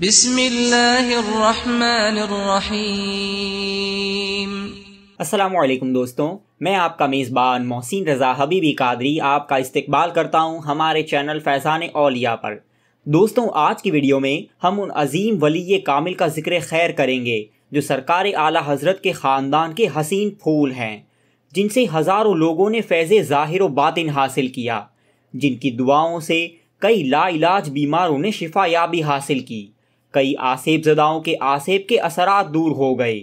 بسم اللہ الرحمن الرحیم۔ السلام علیکم دوستوں، میں آپ کا میزبان محسن رضا حبیبی قادری آپ کا استقبال کرتا ہوں ہمارے چینل فیضان اولیاء پر۔ دوستوں، آج کی ویڈیو میں ہم ان عظیم ولی کامل کا ذکر خیر کریں گے جو سرکار اعلیٰ حضرت کے خاندان کے حسین پھول ہیں، جن سے ہزاروں لوگوں نے فیض ظاہر و باطن حاصل کیا، جن کی دعاؤں سے کئی لا علاج بیماروں نے شفا یابی حاصل کی، کئی آسیب زداؤں کے آسیب کے اثرات دور ہو گئے۔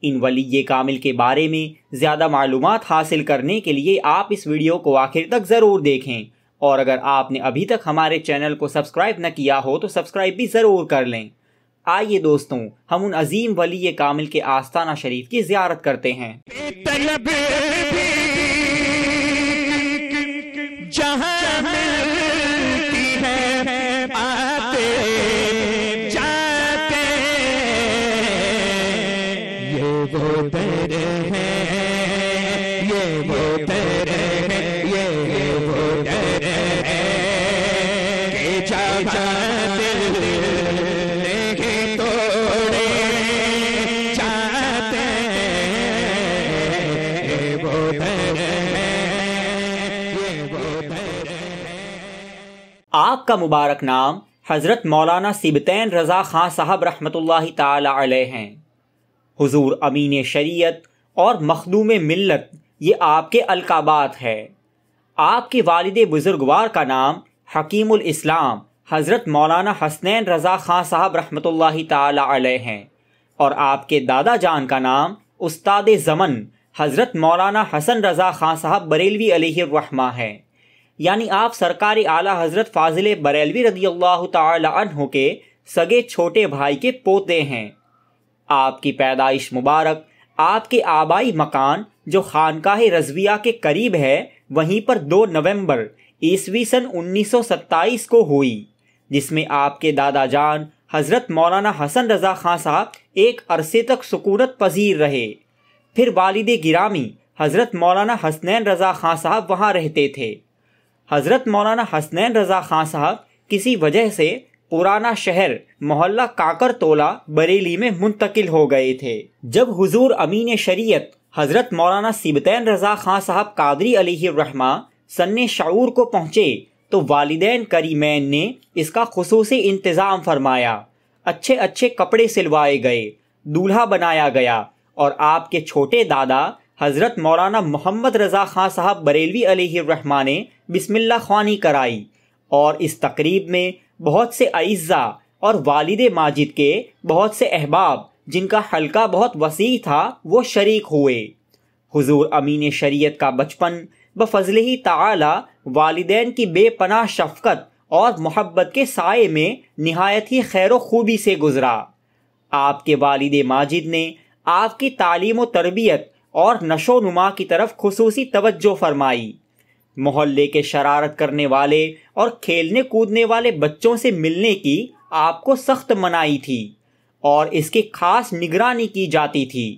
ان ولی کامل کے بارے میں زیادہ معلومات حاصل کرنے کے لیے آپ اس ویڈیو کو آخر تک ضرور دیکھیں، اور اگر آپ نے ابھی تک ہمارے چینل کو سبسکرائب نہ کیا ہو تو سبسکرائب بھی ضرور کر لیں۔ آئیے دوستوں، ہم ان عظیم ولی کامل کے آستانہ شریف کی زیارت کرتے ہیں۔ آپ کا مبارک نام حضرت مولانا سبطین رضا خان صاحب رحمۃ اللہ تعالی علیہ ہیں۔ حضور امین شریعت اور مخدوم ملت یہ آپ کے القابات ہے۔ آپ کے والد بزرگوار کا نام حکیم الاسلام حضرت مولانا حسنین رضا خان صاحب رحمۃ اللہ تعالی علیہ ہیں، اور آپ کے دادا جان کا نام استاد زمن حضرت مولانا حسن رضا خان صاحب بریلوی علیہ الرحمہ ہے، یعنی آپ سرکار اعلیٰ حضرت فاضل بریلوی رضی اللہ تعالی عنہ کے سگے چھوٹے بھائی کے پوتے ہیں۔ آپ کی پیدائش مبارک آپ کے آبائی مکان جو خانقاہ رضویہ کے قریب ہے وہیں پر 2 نومبر عیسوی سن 1927 کو ہوئی، جس میں آپ کے دادا جان حضرت مولانا حسن رضا خان صاحب ایک عرصے تک سکونت پذیر رہے۔ پھر والد گرامی حضرت مولانا حسنین رضا خان صاحب وہاں رہتے تھے۔ حضرت مولانا حسنین رضا خان صاحب کسی وجہ سے پرانا شہر محلہ کاکر تولا بریلی میں منتقل ہو گئے تھے۔ جب حضور امین شریعت حضرت مولانا سبطین رضا خان صاحب قادری علیہ الرحمہ سن شعور کو پہنچے تو والدین کریمین نے اس کا خصوصی انتظام فرمایا، اچھے اچھے کپڑے سلوائے گئے، دولہا بنایا گیا، اور آپ کے چھوٹے دادا حضرت مولانا محمد رضا خان صاحب بریلوی علیہ الرحمہ نے بسم اللہ خوانی کرائی، اور اس تقریب میں بہت سے اعزاء اور والد ماجد کے بہت سے احباب جن کا حلقہ بہت وسیع تھا وہ شریک ہوئے۔ حضور امین شریعت کا بچپن بفضلہ تعالی والدین کی بے پناہ شفقت اور محبت کے سائے میں نہایت ہی خیر و خوبی سے گزرا۔ آپ کے والد ماجد نے آپ کی تعلیم و تربیت اور نشو و نما کی طرف خصوصی توجہ فرمائی۔ محلے کے شرارت کرنے والے اور کھیلنے کودنے والے بچوں سے ملنے کی آپ کو سخت منائی تھی، اور اس کی خاص نگرانی کی جاتی تھی۔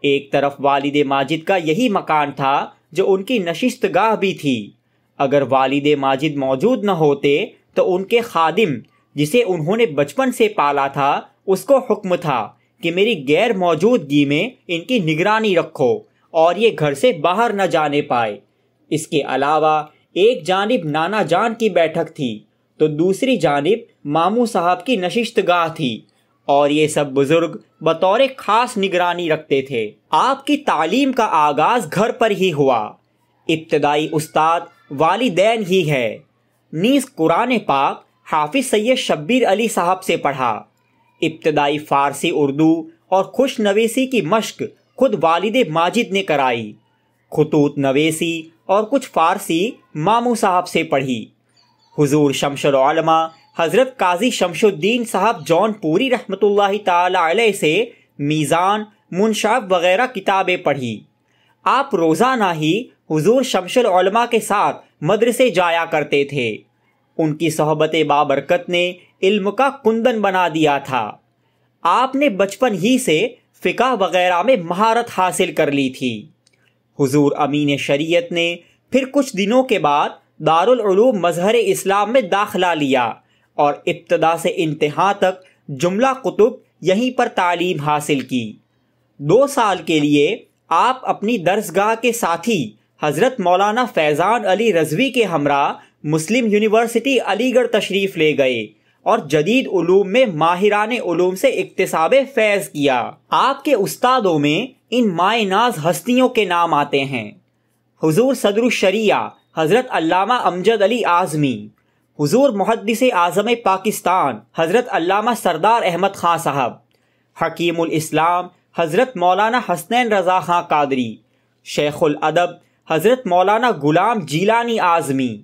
ایک طرف والد ماجد کا یہی مکان تھا جو ان کی نشست گاہ بھی تھی۔ اگر والد ماجد موجود نہ ہوتے تو ان کے خادم جسے انہوں نے بچپن سے پالا تھا اس کو حکم تھا کہ میری غیر موجودگی میں ان کی نگرانی رکھو اور یہ گھر سے باہر نہ جانے پائے۔ اس کے علاوہ ایک جانب نانا جان کی بیٹھک تھی تو دوسری جانب ماموں صاحب کی نشست گاہ تھی، اور یہ سب بزرگ بطور خاص نگرانی رکھتے تھے۔ آپ کی تعلیم کا آغاز گھر پر ہی ہوا۔ ابتدائی استاد والدین ہی ہے، نیز قرآن پاک حافظ سید شبیر علی صاحب سے پڑھا۔ ابتدائی فارسی، اردو اور خوش نویسی کی مشق خود والد ماجد نے کرائی۔ خطوط نویسی اور کچھ فارسی ماموں صاحب سے پڑھی۔ حضور شمس العلماء حضرت قاضی شمس الدین صاحب جون پوری رحمۃ اللہ تعالی علیہ سے میزان، منشاب وغیرہ کتابیں پڑھی۔ آپ روزانہ ہی حضور شمس العلماء کے ساتھ مدرسے جایا کرتے تھے۔ ان کی صحبت بابرکت نے علم کا کندن بنا دیا تھا۔ آپ نے بچپن ہی سے فقہ وغیرہ میں مہارت حاصل کر لی تھی۔ حضور امین شریعت نے پھر کچھ دنوں کے بعد دارالعلوم مظہر اسلام میں داخلہ لیا اور ابتدا سے انتہا تک جملہ کتب یہیں پر تعلیم حاصل کی۔ 2 سال کے لیے آپ اپنی درسگاہ کے ساتھی حضرت مولانا فیضان علی رضوی کے ہمراہ مسلم یونیورسٹی علی گڑھ تشریف لے گئے اور جدید علوم میں ماہران علوم سے اکتساب فیض کیا۔ آپ کے استادوں میں ان مائے ناز ہستیوں کے نام آتے ہیں: حضور صدر الشریعہ حضرت علامہ امجد علی اعظمی، حضور محدث اعظم پاکستان حضرت علامہ سردار احمد خان صاحب، حکیم الاسلام حضرت مولانا حسنین رضا خان قادری، شیخ الادب حضرت مولانا غلام جیلانی اعظمی،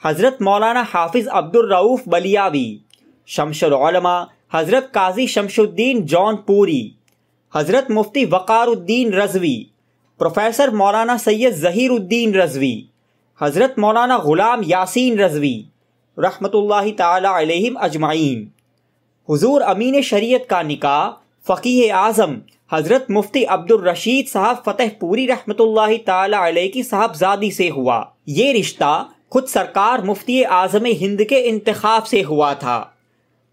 حضرت مولانا حافظ عبد الرؤوف بلیاوی، شمس العلماء حضرت قاضی شمس الدین جون پوری، حضرت مفتی وقار الدین رضوی، پروفیسر مولانا سید ظہیر الدین رضوی، حضرت مولانا غلام یاسین رضوی رحمۃ اللہ تعالی علیہم اجمعین۔ حضور امین شریعت کا نکاح فقیہ اعظم حضرت مفتی عبد الرشید صاحب فتح پوری رحمۃ اللہ تعالی علیہ کی صاحبزادی سے ہوا۔ یہ رشتہ خود سرکار مفتی اعظم ہند کے انتخاب سے ہوا تھا۔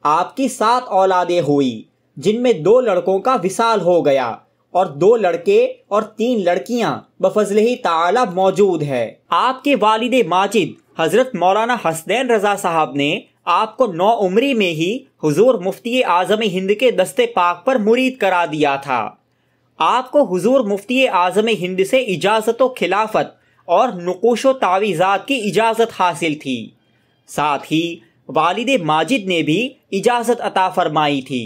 آپ کی 7 اولادیں ہوئی، جن میں 2 لڑکوں کا وصال ہو گیا اور 2 لڑکے اور 3 لڑکیاں بفضلہ تعالی موجود ہے۔ آپ کے والد ماجد حضرت مولانا حسنین رضا صاحب نے آپ کو 9 عمری میں ہی حضور مفتی اعظم ہند کے دست پاک پر مرید کرا دیا تھا۔ آپ کو حضور مفتی اعظم ہند سے اجازت و خلافت اور نقوش و تعویذات کی اجازت حاصل تھی۔ ساتھ ہی والد ماجد نے بھی اجازت عطا فرمائی تھی۔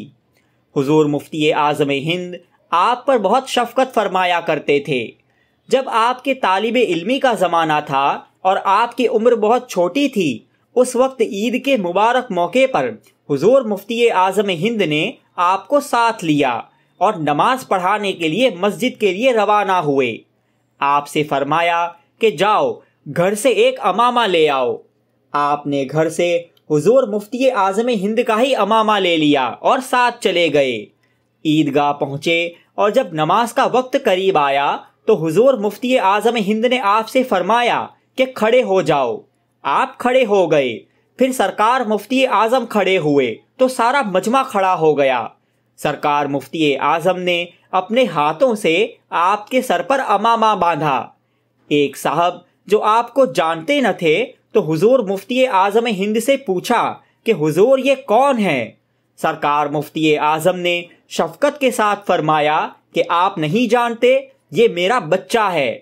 حضور مفتی اعظم ہند آپ پر بہت شفقت فرمایا کرتے تھے۔ جب آپ کے طالب علمی کا زمانہ تھا اور آپ کی عمر بہت چھوٹی تھی، اس وقت عید کے مبارک موقع پر حضور مفتی اعظم ہند نے آپ کو ساتھ لیا اور نماز پڑھانے کے لیے مسجد کے لیے روانہ ہوئے۔ آپ سے فرمایا کہ جاؤ گھر سے ایک امامہ لے آؤ۔ آپ نے گھر سے حضور مفتی اعظم ہند کا ہی امامہ لے لیا اور ساتھ چلے گئے۔ عیدگاہ پہنچے اور جب نماز کا وقت قریب آیا تو حضور مفتی اعظم ہند نے آپ سے فرمایا کہ کھڑے ہو جاؤ۔ آپ کھڑے ہو گئے، پھر سرکار مفتی اعظم کھڑے ہوئے تو سارا مجمع کھڑا ہو گیا۔ سرکار مفتی اعظم نے اپنے ہاتھوں سے آپ کے سر پر امامہ باندھا۔ ایک صاحب جو آپ کو جانتے نہ تھے تو حضور مفتی اعظم ہند سے پوچھا کہ حضور یہ کون ہے؟ سرکار مفتی اعظم نے شفقت کے ساتھ فرمایا کہ آپ نہیں جانتے، یہ میرا بچہ ہے۔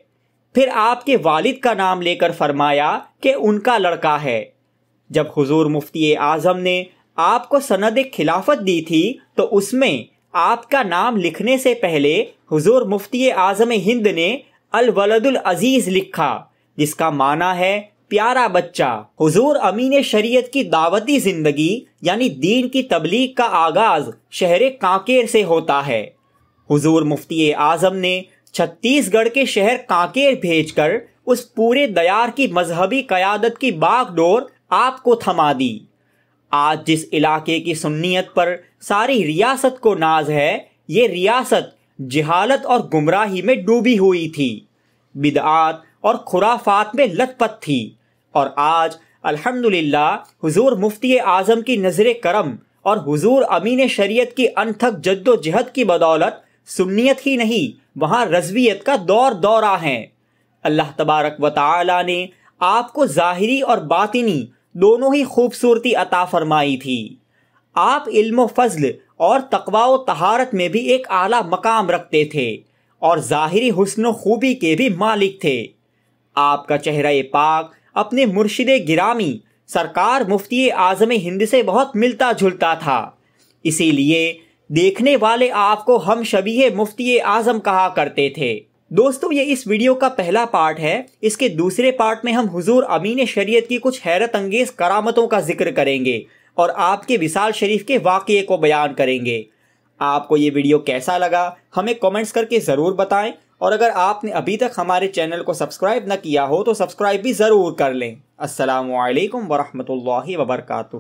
پھر آپ کے والد کا نام لے کر فرمایا کہ ان کا لڑکا ہے۔ جب حضور مفتی اعظم نے آپ کو سند خلافت دی تھی تو اس میں آپ کا نام لکھنے سے پہلے حضور مفتی اعظم ہند نے الولد العزیز لکھا، جس کا معنی ہے پیارا بچہ۔ حضور امین شریعت کی دعوتی زندگی یعنی دین کی تبلیغ کا آغاز شہر کانکیر سے ہوتا ہے۔ حضور مفتی اعظم نے چھتیس گڑھ کے شہر کانکیر بھیج کر اس پورے دیار کی مذہبی قیادت کی باغ ڈور آپ کو تھما دی۔ آج جس علاقے کی سنیت پر ساری ریاست کو ناز ہے، یہ ریاست جہالت اور گمراہی میں ڈوبی ہوئی تھی، بدعات اور خرافات میں لت پت تھی، اور آج الحمدللہ حضور مفتی اعظم کی نظر کرم اور حضور امین شریعت کی انتھک جد و جہد کی بدولت سنیت ہی نہیں، وہاں رضویت کا دور دورہ ہے۔ اللہ تبارک و تعالی نے آپ کو ظاہری اور باطنی دونوں ہی خوبصورتی عطا فرمائی تھی۔ آپ علم و فضل اور تقوی و طہارت میں بھی ایک اعلیٰ مقام رکھتے تھے اور ظاہری حسن و خوبی کے بھی مالک تھے۔ آپ کا چہرہ پاک اپنے مرشد گرامی سرکار مفتی اعظم ہند سے بہت ملتا جلتا تھا، اسی لیے دیکھنے والے آپ کو ہم شبیہ مفتی اعظم کہا کرتے تھے۔ دوستو، یہ اس ویڈیو کا پہلا پارٹ ہے۔ اس کے دوسرے پارٹ میں ہم حضور امین شریعت کی کچھ حیرت انگیز کرامتوں کا ذکر کریں گے اور آپ کے وصال شریف کے واقعے کو بیان کریں گے۔ آپ کو یہ ویڈیو کیسا لگا ہمیں کامنٹس کر کے ضرور بتائیں، اور اگر آپ نے ابھی تک ہمارے چینل کو سبسکرائب نہ کیا ہو تو سبسکرائب بھی ضرور کر لیں۔ السلام علیکم ورحمۃ اللہ وبرکاتہ۔